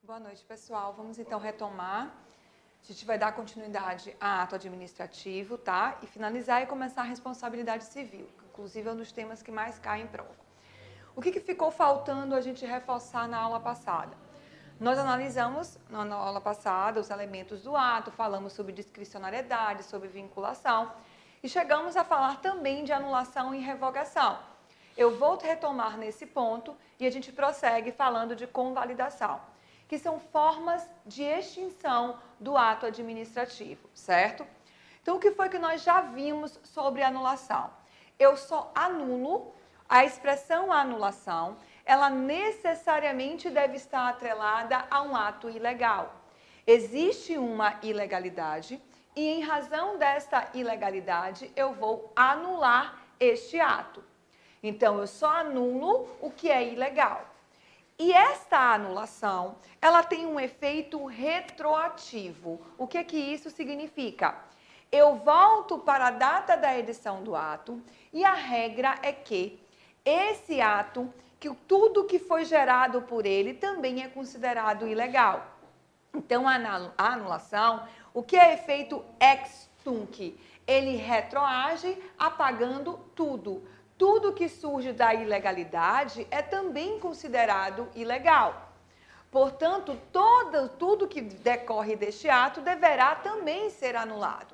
Boa noite, pessoal. Vamos então retomar. A gente vai dar continuidade a ato administrativo, tá? E finalizar e começar a responsabilidade civil, que inclusive é um dos temas que mais cai em prova. O que ficou faltando a gente reforçar na aula passada? Nós analisamos na aula passada os elementos do ato, falamos sobre discricionariedade, sobre vinculação e chegamos a falar também de anulação e revogação. Eu vou retomar nesse ponto e a gente prossegue falando de convalidação, que são formas de extinção do ato administrativo, certo? Então, o que foi que nós já vimos sobre anulação? Eu só anulo, a expressão anulação, ela necessariamente deve estar atrelada a um ato ilegal. Existe uma ilegalidade e, em razão desta ilegalidade, eu vou anular este ato. Então, eu só anulo o que é ilegal. E esta anulação, ela tem um efeito retroativo. O que isso significa? Eu volto para a data da edição do ato e a regra é que esse ato, que tudo que foi gerado por ele também é considerado ilegal. Então, a anulação, o que é efeito ex tunc? Ele retroage apagando tudo. Tudo que surge da ilegalidade é também considerado ilegal. Portanto, tudo que decorre deste ato deverá também ser anulado.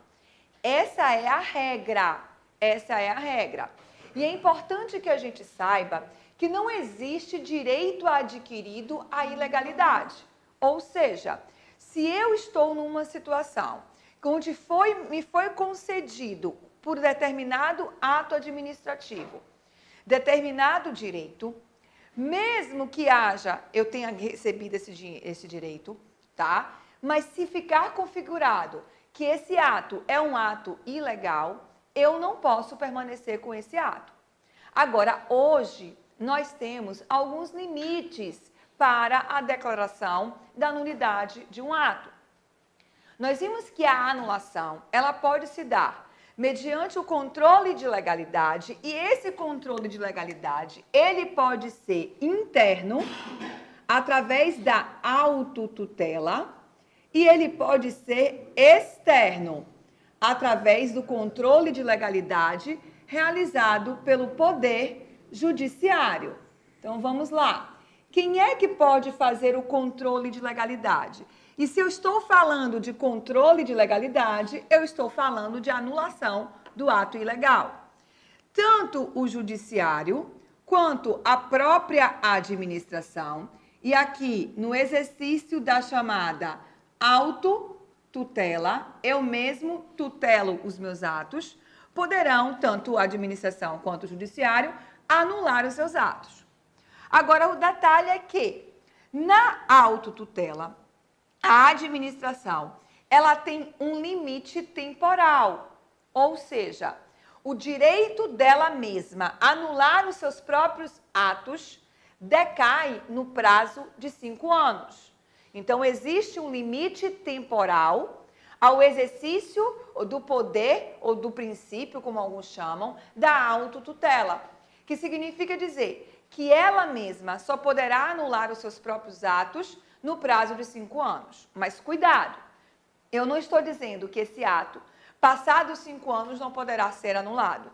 Essa é a regra. Essa é a regra. E é importante que a gente saiba que não existe direito adquirido à ilegalidade. Ou seja, se eu estou numa situação onde me foi concedido por determinado ato administrativo, determinado direito, mesmo que eu tenha recebido esse direito, tá? Mas se ficar configurado que esse ato é um ato ilegal, eu não posso permanecer com esse ato. Agora, hoje, nós temos alguns limites para a declaração da nulidade de um ato. Nós vimos que a anulação, ela pode se dar mediante o controle de legalidade, e esse controle de legalidade, ele pode ser interno, através da autotutela, e ele pode ser externo, através do controle de legalidade realizado pelo Poder Judiciário. Então, vamos lá. Quem é que pode fazer o controle de legalidade? E se eu estou falando de controle de legalidade, eu estou falando de anulação do ato ilegal. Tanto o judiciário quanto a própria administração, e aqui no exercício da chamada autotutela, eu mesmo tutelo os meus atos, poderão, tanto a administração quanto o judiciário, anular os seus atos. Agora, o detalhe é que, na autotutela, a administração, ela tem um limite temporal, ou seja, o direito dela mesma anular os seus próprios atos decai no prazo de 5 anos. Então, existe um limite temporal ao exercício do poder, ou do princípio, como alguns chamam, da autotutela, que significa dizer que ela mesma só poderá anular os seus próprios atos no prazo de 5 anos. Mas cuidado, eu não estou dizendo que esse ato, passados 5 anos, não poderá ser anulado.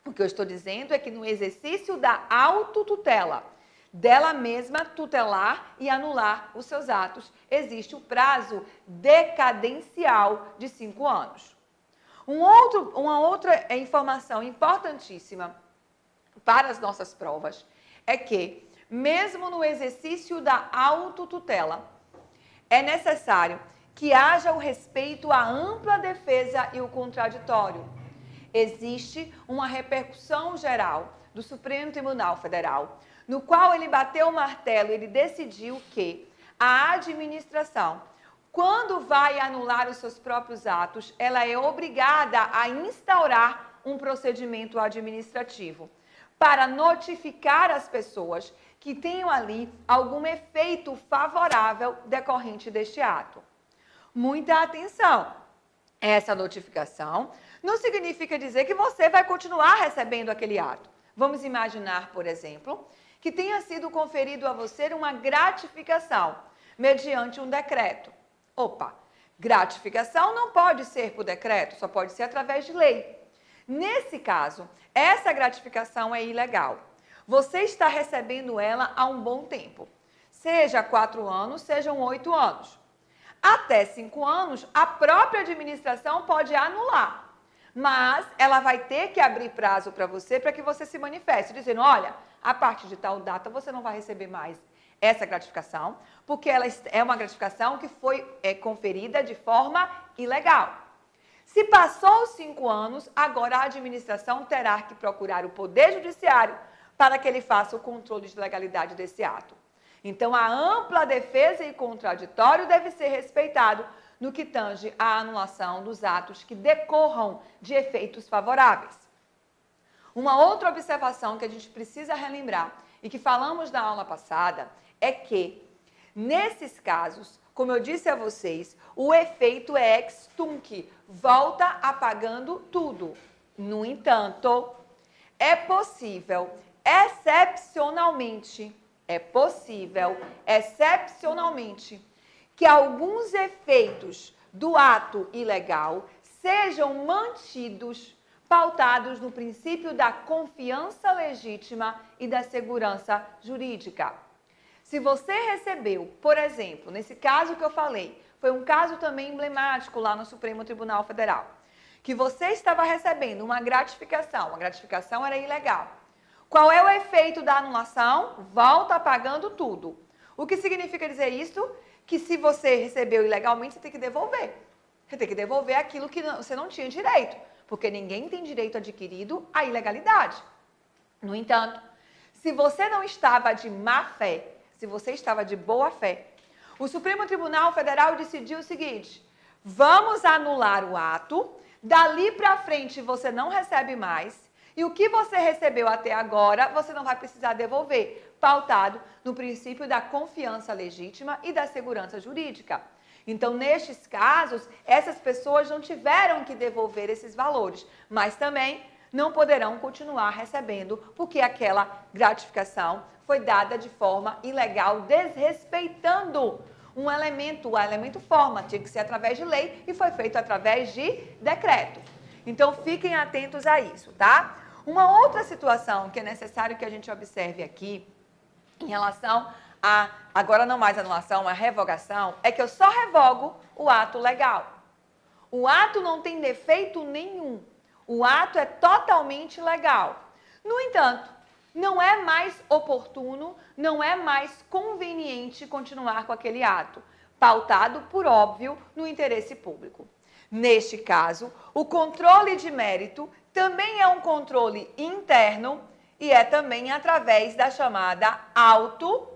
O que eu estou dizendo é que no exercício da autotutela, dela mesma tutelar e anular os seus atos, existe o prazo decadencial de 5 anos. Uma outra informação importantíssima para as nossas provas é que, mesmo no exercício da autotutela, é necessário que haja o respeito à ampla defesa e o contraditório. Existe uma repercussão geral do Supremo Tribunal Federal, no qual ele bateu o martelo, ele decidiu que a administração, quando vai anular os seus próprios atos, ela é obrigada a instaurar um procedimento administrativo para notificar as pessoas que tenham ali algum efeito favorável decorrente deste ato. Muita atenção! Essa notificação não significa dizer que você vai continuar recebendo aquele ato. Vamos imaginar, por exemplo, que tenha sido conferido a você uma gratificação, mediante um decreto. Opa, gratificação não pode ser por decreto, só pode ser através de lei. Nesse caso, essa gratificação é ilegal. Você está recebendo ela há um bom tempo. Seja 4 anos, sejam 8 anos. Até 5 anos, a própria administração pode anular. Mas ela vai ter que abrir prazo para você para que você se manifeste, dizendo, olha, a partir de tal data você não vai receber mais essa gratificação, porque ela é uma gratificação que foi conferida de forma ilegal. Se passou os 5 anos, agora a administração terá que procurar o Poder Judiciário para que ele faça o controle de legalidade desse ato. Então, a ampla defesa e contraditório deve ser respeitado no que tange à anulação dos atos que decorram de efeitos favoráveis. Uma outra observação que a gente precisa relembrar e que falamos na aula passada é que, nesses casos, como eu disse a vocês, o efeito é ex tunc, volta apagando tudo. No entanto, é possível, excepcionalmente, que alguns efeitos do ato ilegal sejam mantidos, pautados no princípio da confiança legítima e da segurança jurídica. Se você recebeu, por exemplo, nesse caso que eu falei, foi um caso também emblemático lá no Supremo Tribunal Federal, que você estava recebendo uma gratificação, a gratificação era ilegal. Qual é o efeito da anulação? Volta apagando tudo. O que significa dizer isso? Que se você recebeu ilegalmente, você tem que devolver. Você tem que devolver aquilo que você não tinha direito, porque ninguém tem direito adquirido à ilegalidade. No entanto, se você não estava de má fé, se você estava de boa fé, o Supremo Tribunal Federal decidiu o seguinte, vamos anular o ato, dali para frente você não recebe mais, e o que você recebeu até agora, você não vai precisar devolver, pautado no princípio da confiança legítima e da segurança jurídica. Então, nestes casos, essas pessoas não tiveram que devolver esses valores, mas também não poderão continuar recebendo, porque aquela gratificação foi dada de forma ilegal, desrespeitando um elemento, o elemento forma, tinha que ser através de lei e foi feito através de decreto. Então, fiquem atentos a isso, tá? Uma outra situação que é necessário que a gente observe aqui, em relação a, agora não mais anulação, a revogação, é que eu só revogo o ato legal. O ato não tem defeito nenhum. O ato é totalmente legal. No entanto, não é mais oportuno, não é mais conveniente continuar com aquele ato, pautado, por óbvio, no interesse público. Neste caso, o controle de mérito também é um controle interno e é também através da chamada autotutela.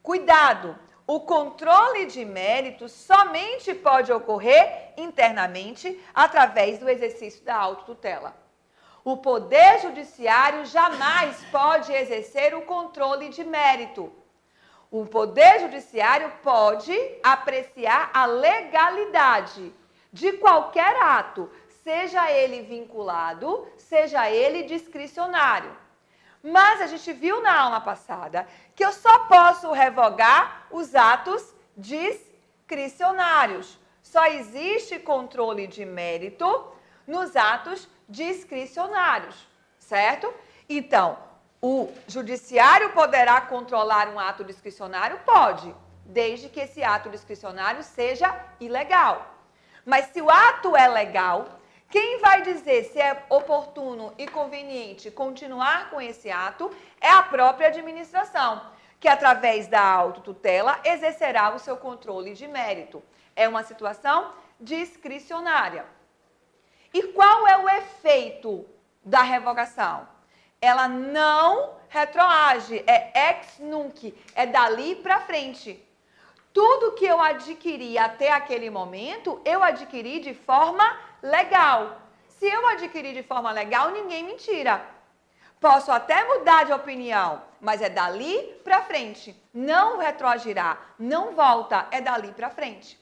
Cuidado! O controle de mérito somente pode ocorrer internamente através do exercício da autotutela. O Poder Judiciário jamais pode exercer o controle de mérito. O Poder Judiciário pode apreciar a legalidade de qualquer ato, seja ele vinculado, seja ele discricionário. Mas a gente viu na aula passada que eu só posso revogar os atos discricionários. Só existe controle de mérito nos atos discricionários, certo? Então, o judiciário poderá controlar um ato discricionário? Pode, desde que esse ato discricionário seja ilegal. Mas se o ato é legal, quem vai dizer se é oportuno e conveniente continuar com esse ato é a própria administração, que através da autotutela exercerá o seu controle de mérito. É uma situação discricionária. E qual é o efeito da revogação? Ela não retroage, é ex nunc, é dali para frente. Tudo que eu adquiri até aquele momento, eu adquiri de forma legal. Se eu adquiri de forma legal, ninguém me tira. Posso até mudar de opinião, mas é dali para frente. Não retroagirá, não volta, é dali para frente.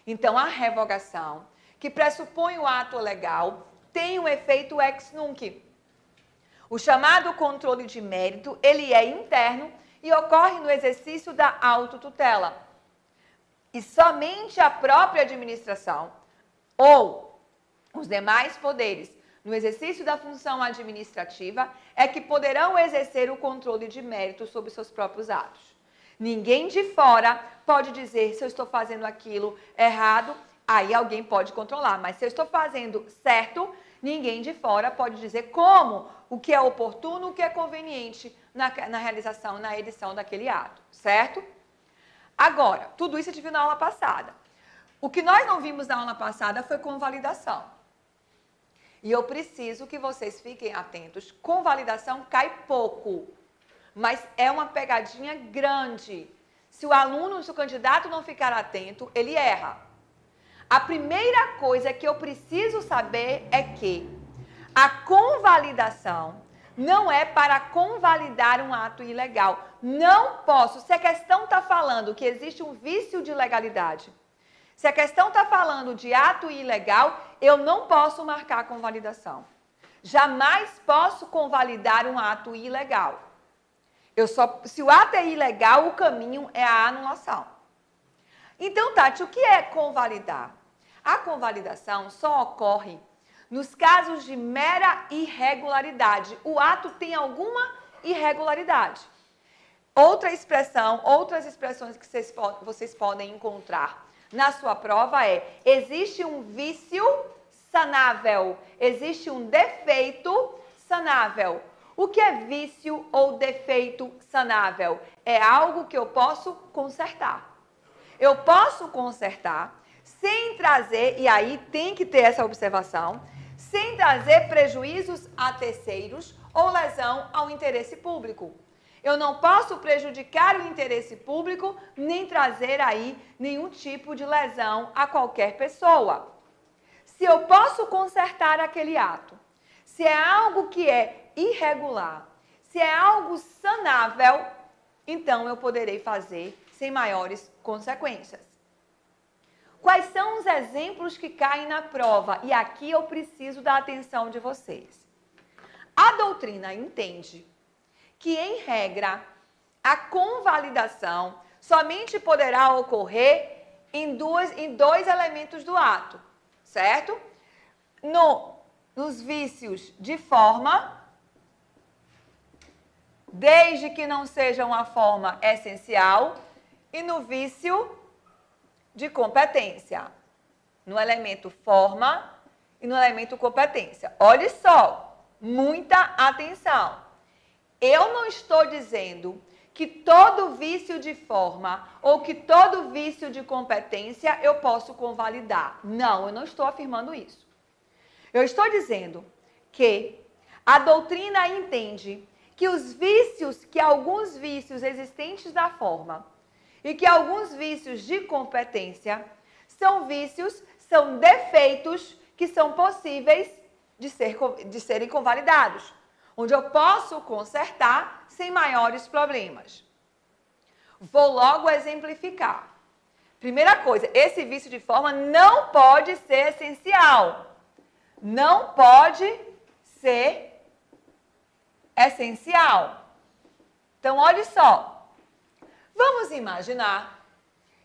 Então, a revogação, que pressupõe o ato legal, tem um efeito ex nunc. O chamado controle de mérito, ele é interno e ocorre no exercício da autotutela. E somente a própria administração ou os demais poderes no exercício da função administrativa é que poderão exercer o controle de mérito sobre seus próprios atos. Ninguém de fora pode dizer se eu estou fazendo aquilo errado, aí alguém pode controlar. Mas se eu estou fazendo certo, ninguém de fora pode dizer como, o que é oportuno, o que é conveniente na realização, na edição daquele ato, certo? Agora, tudo isso a gente viu na aula passada. O que nós não vimos na aula passada foi convalidação. E eu preciso que vocês fiquem atentos. Convalidação cai pouco, mas é uma pegadinha grande. Se o aluno, se o candidato não ficar atento, ele erra. A primeira coisa que eu preciso saber é que a convalidação não é para convalidar um ato ilegal. Não posso. Se a questão está falando que existe um vício de legalidade, se a questão está falando de ato ilegal, eu não posso marcar a convalidação. Jamais posso convalidar um ato ilegal. Se o ato é ilegal, o caminho é a anulação. Então, Tati, o que é convalidar? A convalidação só ocorre nos casos de mera irregularidade. O ato tem alguma irregularidade. Outras expressões que vocês podem encontrar na sua prova é: existe um vício sanável, existe um defeito sanável. O que é vício ou defeito sanável? É algo que eu posso consertar. Eu posso consertar sem trazer, e aí tem que ter essa observação, sem trazer prejuízos a terceiros ou lesão ao interesse público. Eu não posso prejudicar o interesse público, nem trazer aí nenhum tipo de lesão a qualquer pessoa. Se eu posso consertar aquele ato, se é algo que é irregular, se é algo sanável, então eu poderei fazer sem maiores consequências. Quais são os exemplos que caem na prova? E aqui eu preciso da atenção de vocês. A doutrina entende que, em regra, a convalidação somente poderá ocorrer em dois elementos do ato, certo? Nos vícios de forma, desde que não seja uma forma essencial, e no vício de competência, no elemento forma e no elemento competência. Olha só, muita atenção. Eu não estou dizendo que todo vício de forma ou que todo vício de competência eu posso convalidar. Não, eu não estou afirmando isso. Eu estou dizendo que a doutrina entende que alguns vícios existentes da forma e que alguns vícios de competência são defeitos que são possíveis de serem convalidados, onde eu posso consertar sem maiores problemas. Vou logo exemplificar. Primeira coisa, esse vício de forma não pode ser essencial. Não pode ser essencial. Então, olha só. Vamos imaginar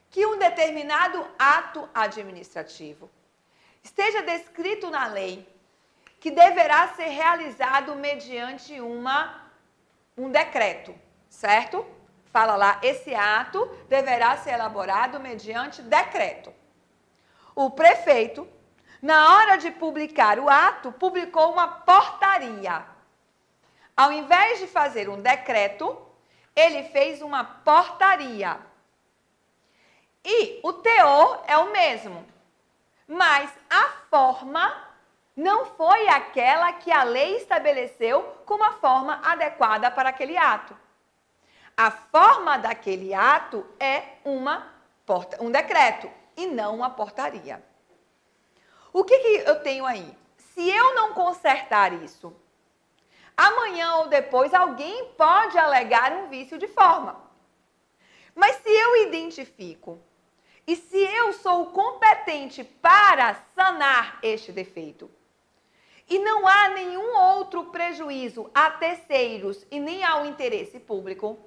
que um determinado ato administrativo esteja descrito na lei que deverá ser realizado mediante um decreto, certo? Fala lá, esse ato deverá ser elaborado mediante decreto. O prefeito, na hora de publicar o ato, publicou uma portaria. Ao invés de fazer um decreto, ele fez uma portaria. E o teor é o mesmo, mas a forma não foi aquela que a lei estabeleceu como a forma adequada para aquele ato. A forma daquele ato é um decreto e não uma portaria. O que eu tenho aí? Se eu não consertar isso, amanhã ou depois alguém pode alegar um vício de forma. Mas se eu identifico e se eu sou competente para sanar este defeito, e não há nenhum outro prejuízo a terceiros e nem ao interesse público,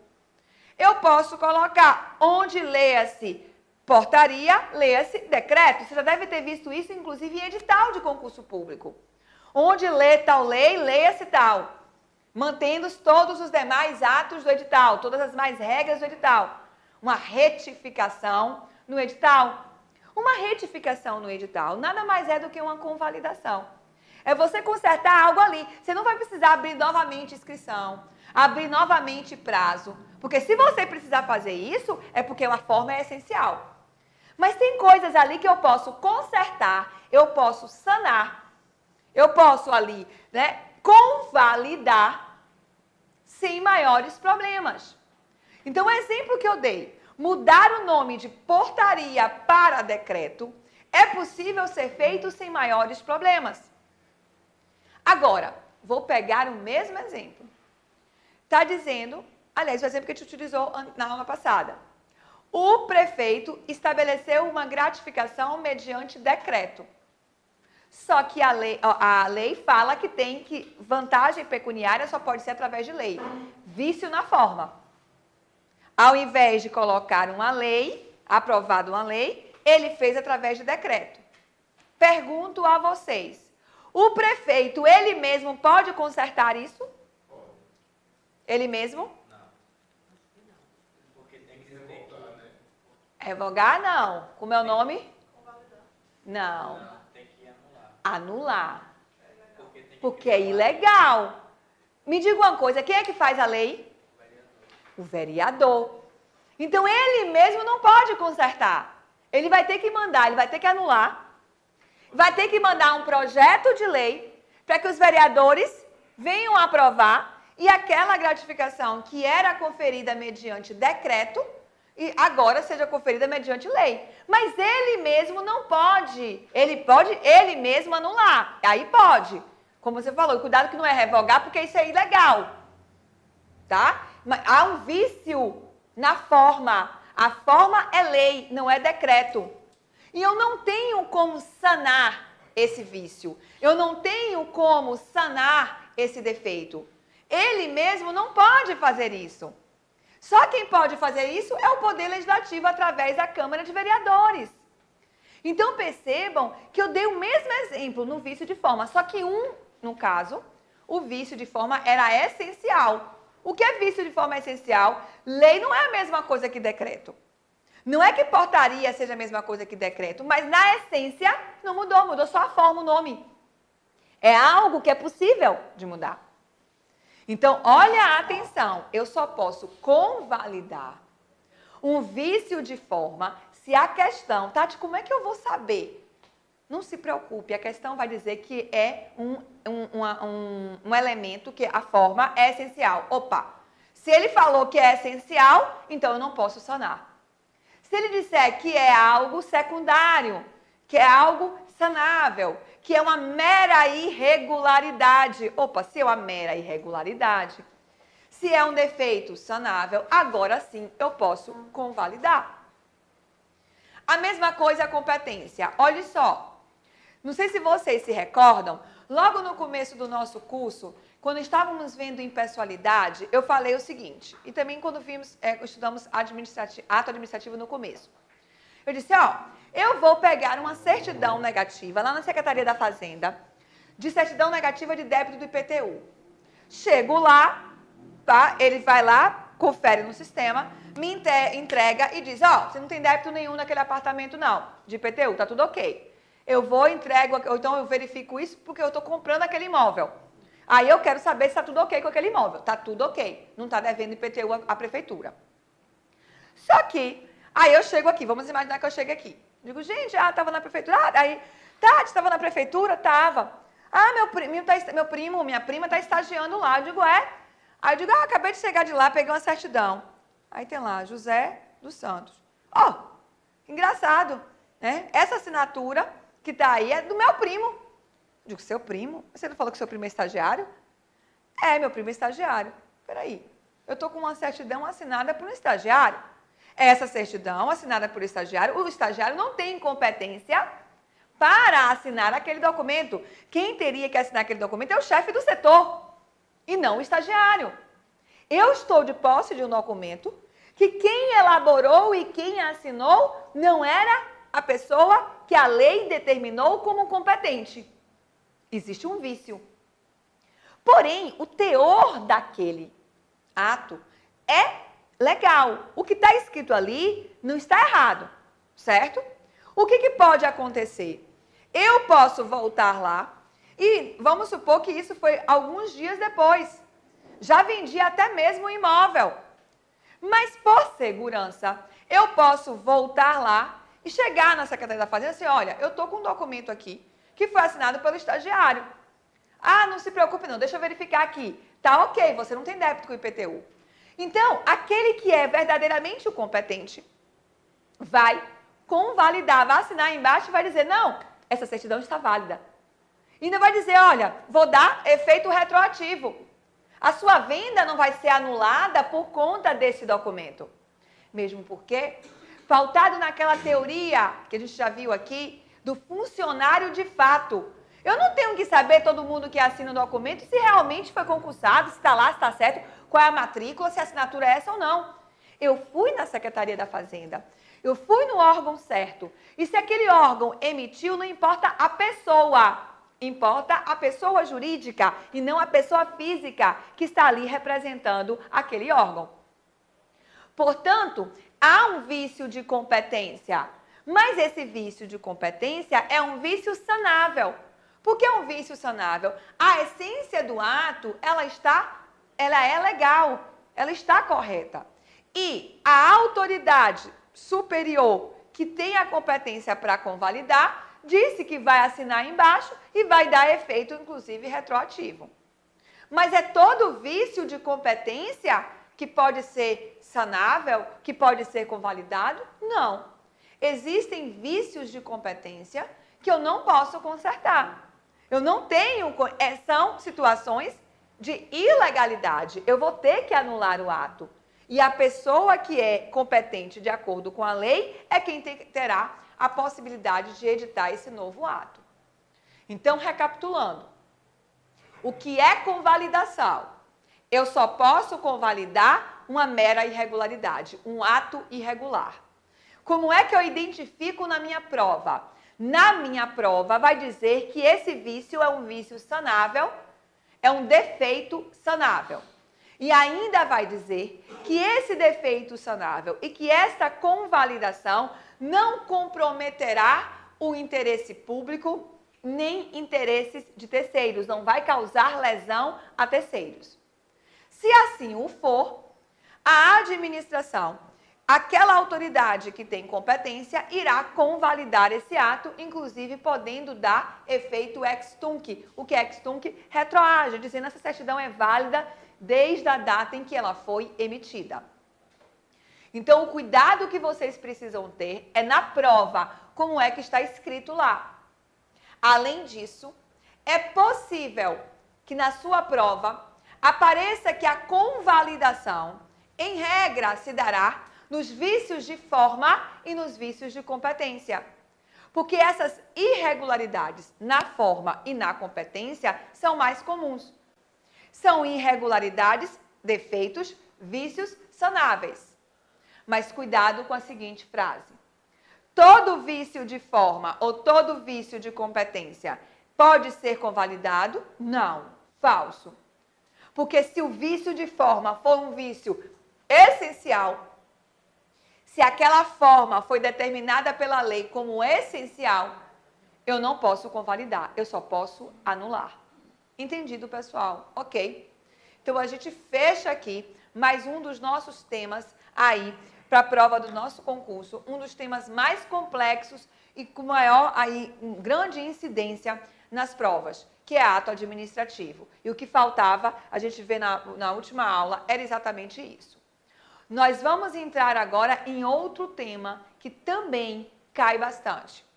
eu posso colocar onde leia-se portaria, leia-se decreto. Você já deve ter visto isso, inclusive, em edital de concurso público. Onde lê tal lei, leia-se tal. Mantendo todos os demais atos do edital, todas as mais regras do edital. Uma retificação no edital. Uma retificação no edital nada mais é do que uma convalidação. É você consertar algo ali. Você não vai precisar abrir novamente inscrição, abrir novamente prazo. Porque se você precisar fazer isso, é porque a forma é essencial. Mas tem coisas ali que eu posso consertar, eu posso sanar, eu posso ali, né, convalidar sem maiores problemas. Então, o exemplo que eu dei, mudar o nome de portaria para decreto, é possível ser feito sem maiores problemas. Agora, vou pegar o mesmo exemplo. Está dizendo, aliás, o exemplo que a gente utilizou na aula passada. O prefeito estabeleceu uma gratificação mediante decreto. Só que a lei fala que tem que vantagem pecuniária só pode ser através de lei. Vício na forma. Ao invés de colocar uma lei, aprovado uma lei, ele fez através de decreto. Pergunto a vocês, o prefeito, ele mesmo pode consertar isso? Pode. Ele mesmo? Não. Porque tem que revogar, né? Revogar, não. Como é o nome? Não. Não, tem que anular. Anular. Porque é ilegal. Me diga uma coisa, quem é que faz a lei? O vereador. Então, ele mesmo não pode consertar. Ele vai ter que mandar, ele vai ter que anular. Vai ter que mandar um projeto de lei para que os vereadores venham aprovar e aquela gratificação que era conferida mediante decreto e agora seja conferida mediante lei. Mas ele mesmo não pode. Ele pode ele mesmo anular. Aí pode. Como você falou, cuidado que não é revogar porque isso é ilegal. Tá? Mas há um vício na forma. A forma é lei, não é decreto. E eu não tenho como sanar esse vício. Eu não tenho como sanar esse defeito. Ele mesmo não pode fazer isso. Só quem pode fazer isso é o Poder Legislativo através da Câmara de Vereadores. Então percebam que eu dei o mesmo exemplo no vício de forma, só que no caso, o vício de forma era essencial. O que é vício de forma essencial? Lei não é a mesma coisa que decreto. Não é que portaria seja a mesma coisa que decreto, mas na essência não mudou, mudou só a forma, o nome. É algo que é possível de mudar. Então, olha a atenção, eu só posso convalidar um vício de forma se a questão, Tati, como é que eu vou saber? Não se preocupe, a questão vai dizer que é um elemento que a forma é essencial. Opa, se ele falou que é essencial, então eu não posso sanar. Se ele disser que é algo secundário, que é algo sanável, que é uma mera irregularidade. Opa, se é uma mera irregularidade, se é um defeito sanável, agora sim eu posso convalidar. A mesma coisa a competência. Olha só, não sei se vocês se recordam, logo no começo do nosso curso, quando estávamos vendo impessoalidade, eu falei o seguinte, e também quando estudamos ato administrativo no começo. Eu disse, eu vou pegar uma certidão negativa lá na Secretaria da Fazenda, de certidão negativa de débito do IPTU. Chego lá, tá? Ele vai lá, confere no sistema, me entrega e diz, você não tem débito nenhum naquele apartamento não, de IPTU, tá tudo ok. Eu vou, entrego, ou então eu verifico isso porque eu estou comprando aquele imóvel. Aí eu quero saber se está tudo ok com aquele imóvel. Está tudo ok. Não está devendo IPTU à prefeitura. Só que, aí eu chego aqui, vamos imaginar que eu chego aqui. Digo, gente, estava na prefeitura. Aí, Tati, estava na prefeitura? Estava. Minha prima está estagiando lá. Eu digo, é? Aí eu digo, acabei de chegar de lá, peguei uma certidão. Aí tem lá, José dos Santos. Engraçado, né? Essa assinatura que está aí é do meu primo. Eu digo, seu primo? Você não falou que seu primo é estagiário? É, meu primo é estagiário. Peraí, eu estou com uma certidão assinada por um estagiário. Essa certidão assinada por estagiário, o estagiário não tem competência para assinar aquele documento. Quem teria que assinar aquele documento é o chefe do setor e não o estagiário. Eu estou de posse de um documento que quem elaborou e quem assinou não era a pessoa que a lei determinou como competente. Existe um vício. Porém, o teor daquele ato é legal. O que está escrito ali não está errado, certo? O que pode acontecer? Eu posso voltar lá e vamos supor que isso foi alguns dias depois. Já vendi até mesmo o imóvel. Mas por segurança, eu posso voltar lá e chegar na Secretaria da Fazenda e dizer, olha, eu estou com um documento aqui que foi assinado pelo estagiário. Ah, não se preocupe não, deixa eu verificar aqui. Tá ok, você não tem débito com o IPTU. Então, aquele que é verdadeiramente o competente vai convalidar, vai assinar embaixo e vai dizer, não, essa certidão está válida. E ainda vai dizer, olha, vou dar efeito retroativo. A sua venda não vai ser anulada por conta desse documento. Mesmo porque, pautado naquela teoria que a gente já viu aqui, do funcionário de fato. Eu não tenho que saber todo mundo que assina o documento se realmente foi concursado, se está lá, se está certo, qual é a matrícula, se a assinatura é essa ou não. Eu fui na Secretaria da Fazenda, eu fui no órgão certo. E se aquele órgão emitiu, não importa a pessoa, importa a pessoa jurídica e não a pessoa física que está ali representando aquele órgão. Portanto, há um vício de competência, mas esse vício de competência é um vício sanável. Por que é um vício sanável? A essência do ato, ela é legal, ela está correta. E a autoridade superior que tem a competência para convalidar, disse que vai assinar embaixo e vai dar efeito, inclusive, retroativo. Mas é todo vício de competência que pode ser sanável, que pode ser convalidado? Não. Existem vícios de competência que eu não posso consertar. Eu não tenho, são situações de ilegalidade. Eu vou ter que anular o ato. E a pessoa que é competente de acordo com a lei é quem terá a possibilidade de editar esse novo ato. Então, recapitulando, o que é convalidação? Eu só posso convalidar uma mera irregularidade, um ato irregular. Como é que eu identifico na minha prova? Na minha prova vai dizer que esse vício é um vício sanável, é um defeito sanável. E ainda vai dizer que esse defeito sanável e que esta convalidação não comprometerá o interesse público nem interesses de terceiros, não vai causar lesão a terceiros. Se assim o for, a administração, aquela autoridade que tem competência, irá convalidar esse ato, inclusive podendo dar efeito ex tunc. O que é ex tunc? Retroage, dizendo que essa certidão é válida desde a data em que ela foi emitida. Então, o cuidado que vocês precisam ter é na prova, como é que está escrito lá. Além disso, é possível que na sua prova apareça que a convalidação, em regra, se dará nos vícios de forma e nos vícios de competência. Porque essas irregularidades na forma e na competência são mais comuns. São irregularidades, defeitos, vícios sanáveis. Mas cuidado com a seguinte frase. Todo vício de forma ou todo vício de competência pode ser convalidado? Não. Falso. Porque se o vício de forma for um vício essencial, se aquela forma foi determinada pela lei como essencial, eu não posso convalidar, eu só posso anular. Entendido, pessoal? Ok. Então, a gente fecha aqui mais um dos nossos temas aí para a prova do nosso concurso, um dos temas mais complexos e com maior aí, grande incidência nas provas, que é ato administrativo. E o que faltava, a gente vê na última aula, era exatamente isso. Nós vamos entrar agora em outro tema que também cai bastante.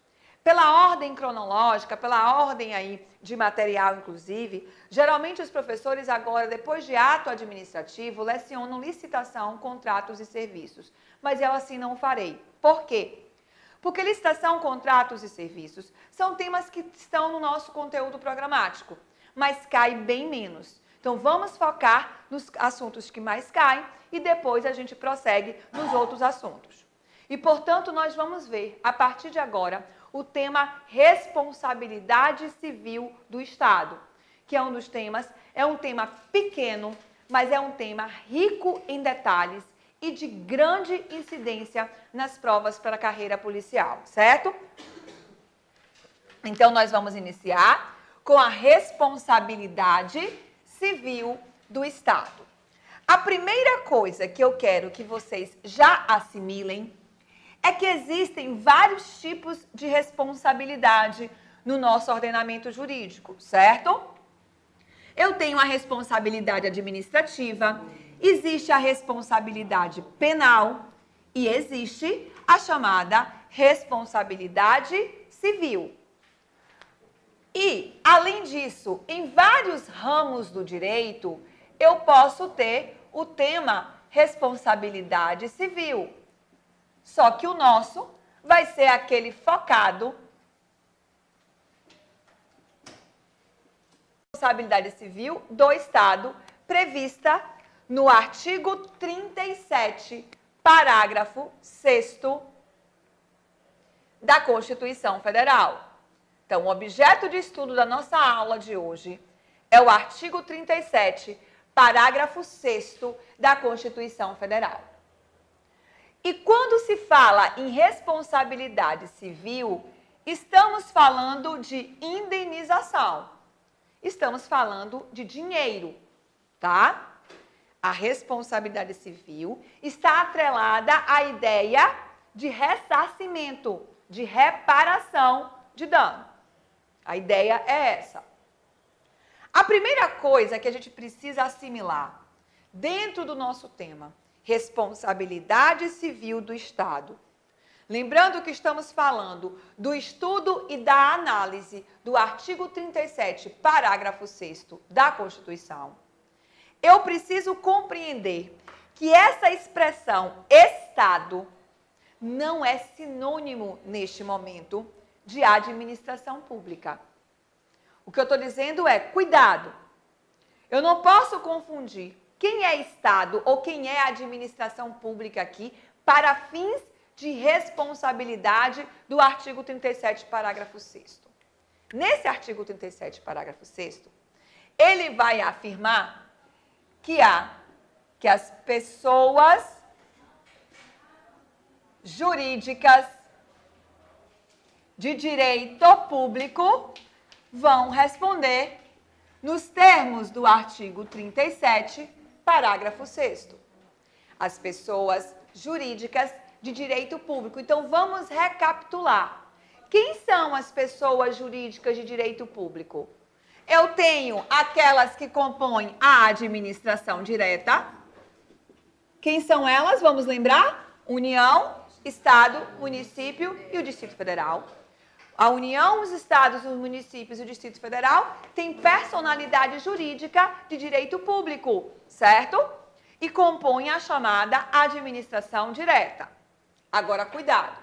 Pela ordem cronológica, pela ordem aí de material, inclusive, geralmente os professores agora, depois de ato administrativo, lecionam licitação, contratos e serviços. Mas eu assim não farei. Por quê? Porque licitação, contratos e serviços são temas que estão no nosso conteúdo programático, mas cai bem menos. Então, vamos focar nos assuntos que mais caem e depois a gente prossegue nos outros assuntos. E, portanto, nós vamos ver, a partir de agora, o tema responsabilidade civil do Estado, que é um dos temas, é um tema pequeno, mas é um tema rico em detalhes e de grande incidência nas provas para a carreira policial, certo? Então, nós vamos iniciar com a responsabilidade civil do Estado. A primeira coisa que eu quero que vocês já assimilem é que existem vários tipos de responsabilidade no nosso ordenamento jurídico, certo? Eu tenho a responsabilidade administrativa, existe a responsabilidade penal e existe a chamada responsabilidade civil. E, além disso, em vários ramos do direito, eu posso ter o tema responsabilidade civil. Só que o nosso vai ser aquele focado responsabilidade civil do Estado, prevista no artigo 37, parágrafo 6º da Constituição Federal. Então, o objeto de estudo da nossa aula de hoje é o artigo 37, parágrafo 6º da Constituição Federal. E quando se fala em responsabilidade civil, estamos falando de indenização. Estamos falando de dinheiro, tá? A responsabilidade civil está atrelada à ideia de ressarcimento, de reparação de dano. A ideia é essa. A primeira coisa que a gente precisa assimilar dentro do nosso tema, responsabilidade civil do Estado. Lembrando que estamos falando do estudo e da análise do artigo 37, parágrafo 6º da Constituição. Eu preciso compreender que essa expressão Estado não é sinônimo, neste momento, de administração pública. O que eu estou dizendo é, cuidado, eu não posso confundir quem é Estado ou quem é administração pública aqui para fins de responsabilidade do artigo 37, parágrafo 6º. Nesse artigo 37, parágrafo 6º, ele vai afirmar que as pessoas jurídicas de direito público vão responder nos termos do artigo 37, parágrafo 6º. As pessoas jurídicas de direito público. Então, vamos recapitular. Quem são as pessoas jurídicas de direito público? Eu tenho aquelas que compõem a administração direta. Quem são elas? Vamos lembrar? União, Estado, município e o Distrito Federal. A União, os Estados, os municípios e o Distrito Federal têm personalidade jurídica de direito público, certo? E compõem a chamada administração direta. Agora, cuidado.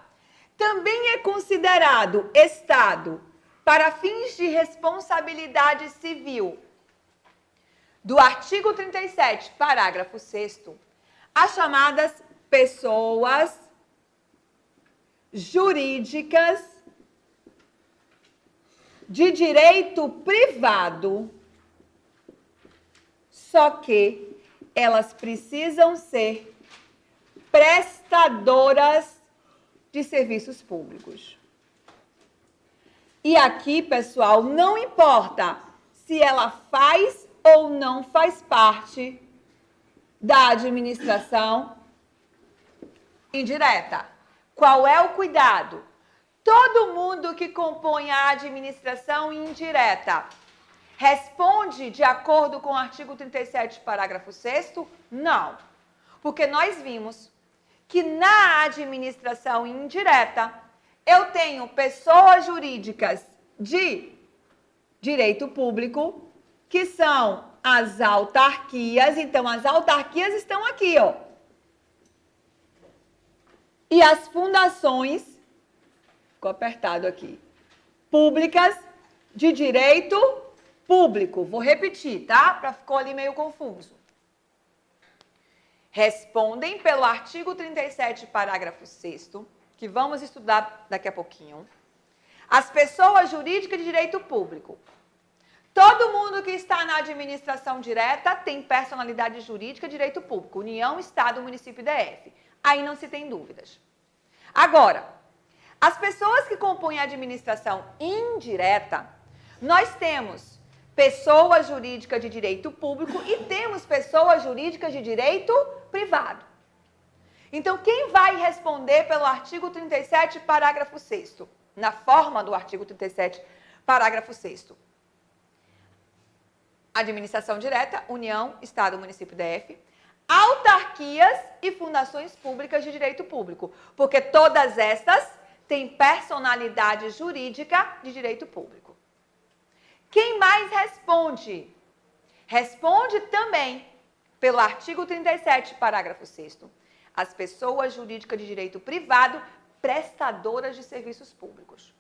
Também é considerado Estado, para fins de responsabilidade civil, do artigo 37, parágrafo 6º, as chamadas pessoas jurídicas de direito privado, só que elas precisam ser prestadoras de serviços públicos. E aqui, pessoal, não importa se ela faz ou não faz parte da administração indireta. Qual é o cuidado? Todo mundo que compõe a administração indireta responde de acordo com o artigo 37, parágrafo 6º? Não. Porque nós vimos que na administração indireta eu tenho pessoas jurídicas de direito público, que são as autarquias. Então, as autarquias estão aqui, ó. E as fundações, ficou apertado aqui, públicas de direito público. Vou repetir, tá? Para ficou ali meio confuso. Respondem pelo artigo 37, parágrafo 6º, que vamos estudar daqui a pouquinho, as pessoas jurídicas de direito público. Todo mundo que está na administração direta tem personalidade jurídica de direito público. União, Estado, Município e DF. Aí não se tem dúvidas. Agora, as pessoas que compõem a administração indireta, nós temos pessoas jurídicas de direito público e temos pessoas jurídicas de direito privado. Então, quem vai responder pelo artigo 37, parágrafo 6º? Na forma do artigo 37, parágrafo 6º. Administração direta, União, Estado, Município, DF. Autarquias e fundações públicas de direito público. Porque todas estas têm personalidade jurídica de direito público. Quem mais responde? Responde também pelo artigo 37, parágrafo 6º. As pessoas jurídicas de direito privado, prestadoras de serviços públicos.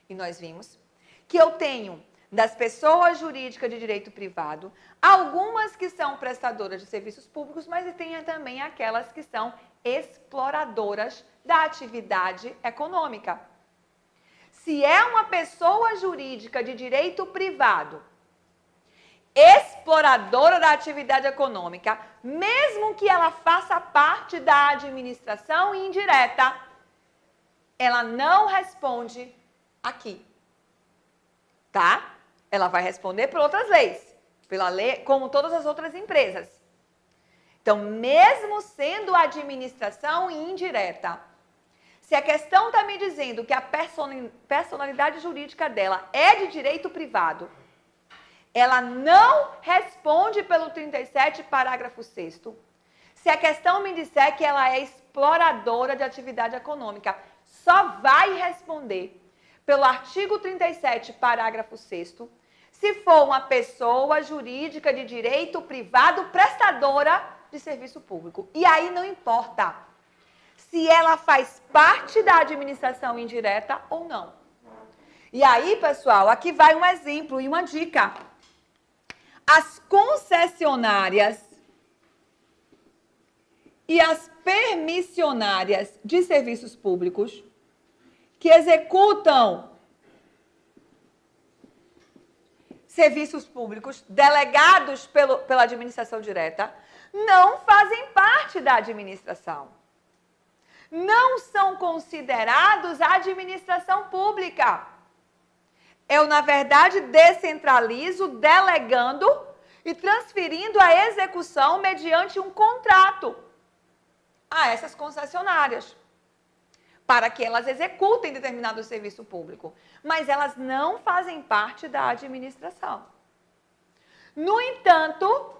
E nós vimos que eu tenho das pessoas jurídicas de direito privado, algumas que são prestadoras de serviços públicos, mas tem também aquelas que são exploradoras da atividade econômica. Se é uma pessoa jurídica de direito privado, exploradora da atividade econômica, mesmo que ela faça parte da administração indireta, ela não responde aqui, tá? Ela vai responder por outras leis, pela lei, como todas as outras empresas. Então, mesmo sendo administração indireta, se a questão está me dizendo que a personalidade jurídica dela é de direito privado, ela não responde pelo 37, parágrafo 6º. Se a questão me disser que ela é exploradora de atividade econômica, só vai responder pelo artigo 37, parágrafo 6º, se for uma pessoa jurídica de direito privado prestadora de serviço público. E aí não importa se ela faz parte da administração indireta ou não. E aí, pessoal, aqui vai um exemplo e uma dica. As concessionárias e as permissionárias de serviços públicos que executam serviços públicos delegados pela administração direta não fazem parte da administração. Não são considerados administração pública. Eu, na verdade, descentralizo, delegando e transferindo a execução mediante um contrato a essas concessionárias, para que elas executem determinado serviço público. Mas elas não fazem parte da administração. No entanto,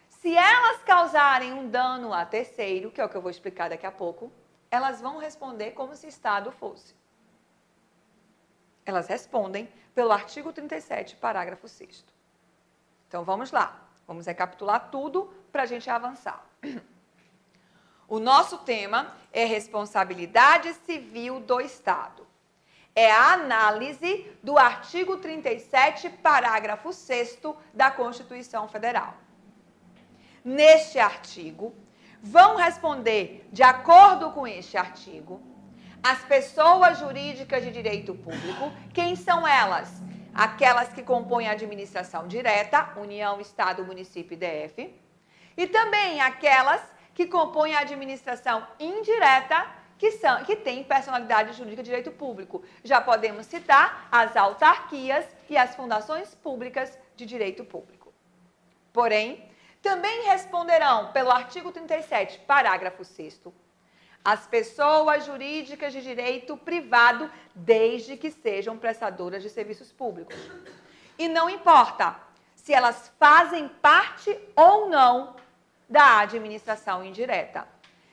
se elas causarem um dano a terceiro, que é o que eu vou explicar daqui a pouco, elas vão responder como se Estado fosse. Elas respondem pelo artigo 37, parágrafo 6º. Então, vamos lá. Vamos recapitular tudo para a gente avançar. O nosso tema é responsabilidade civil do Estado. É a análise do artigo 37, parágrafo 6º da Constituição Federal. Neste artigo, vão responder, de acordo com este artigo, as pessoas jurídicas de direito público. Quem são elas? Aquelas que compõem a administração direta, União, Estado, Município e DF. E também aquelas que compõem a administração indireta, que têm personalidade jurídica de direito público. Já podemos citar as autarquias e as fundações públicas de direito público. Porém, também responderão pelo artigo 37, parágrafo 6º, as pessoas jurídicas de direito privado, desde que sejam prestadoras de serviços públicos. E não importa se elas fazem parte ou não da administração indireta.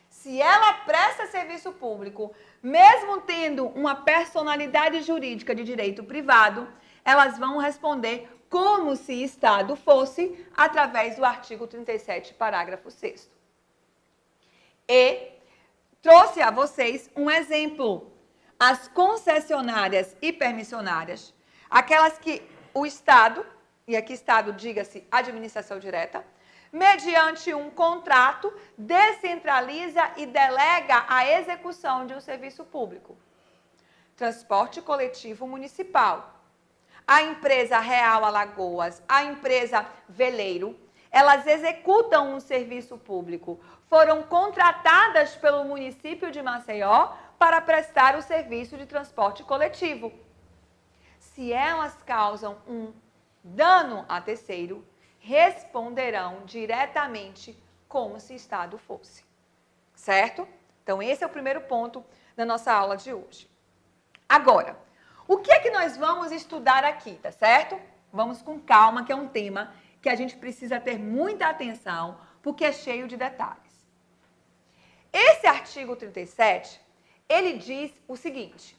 Se ela presta serviço público, mesmo tendo uma personalidade jurídica de direito privado, elas vão responder como se Estado fosse, através do artigo 37, parágrafo 6º. E trouxe a vocês um exemplo. As concessionárias e permissionárias, aquelas que o Estado e aqui Estado, diga-se administração direta, mediante um contrato, descentraliza e delega a execução de um serviço público. Transporte coletivo municipal. A empresa Real Alagoas, a empresa Veleiro, elas executam um serviço público. Foram contratadas pelo município de Maceió para prestar o serviço de transporte coletivo. Se elas causam um dano a terceiro, responderão diretamente como se Estado fosse. Certo? Então, esse é o primeiro ponto da nossa aula de hoje. Agora, o que é que nós vamos estudar aqui, tá certo? Vamos com calma, que é um tema que a gente precisa ter muita atenção, porque é cheio de detalhes. Esse artigo 37, ele diz o seguinte,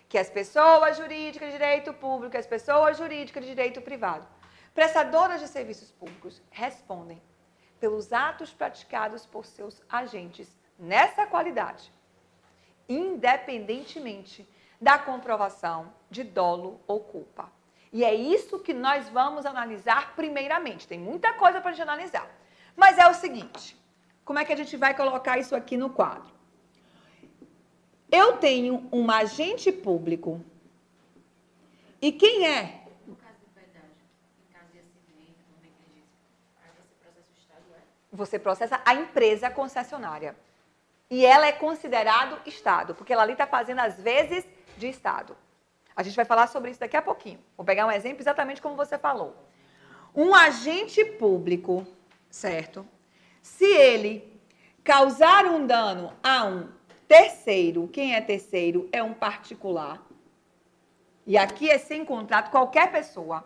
que as pessoas jurídicas de direito público, as pessoas jurídicas de direito privado, prestadoras de serviços públicos, respondem pelos atos praticados por seus agentes nessa qualidade, independentemente da comprovação de dolo ou culpa. E é isso que nós vamos analisar primeiramente. Tem muita coisa para a gente analisar. Mas é o seguinte, como é que a gente vai colocar isso aqui no quadro? Eu tenho um agente público. E quem é? No caso de pedágio, em caso de acidente, ou negligência, aí você processa o Estado, é? Você processa a empresa concessionária. E ela é considerado Estado, porque ela ali está fazendo as vezes de Estado. A gente vai falar sobre isso daqui a pouquinho. Vou pegar um exemplo exatamente como você falou. Um agente público, certo? Se ele causar um dano a um terceiro, quem é terceiro é um particular. E aqui é sem contrato, qualquer pessoa,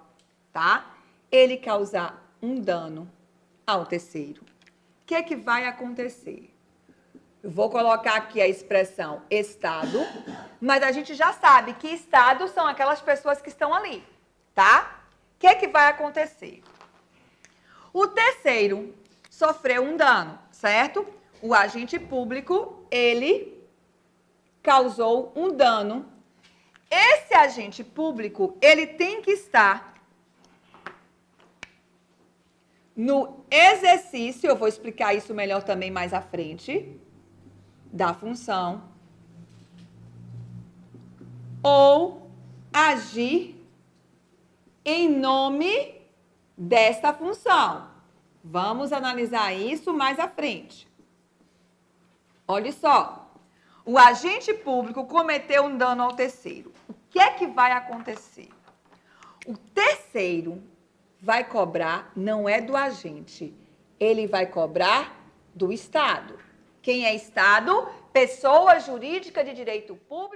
tá? Ele causar um dano ao terceiro. O que é que vai acontecer? Eu vou colocar aqui a expressão Estado, mas a gente já sabe que Estado são aquelas pessoas que estão ali, tá? O que é que vai acontecer? O terceiro sofreu um dano, certo? O agente público, ele causou um dano. Esse agente público, ele tem que estar no exercício, eu vou explicar isso melhor também mais à frente, da função, ou agir em nome desta função. Vamos analisar isso mais à frente. Olha só, o agente público cometeu um dano ao terceiro. O que é que vai acontecer? O terceiro vai cobrar, não é do agente, ele vai cobrar do Estado. Quem é Estado? Pessoa jurídica de direito público.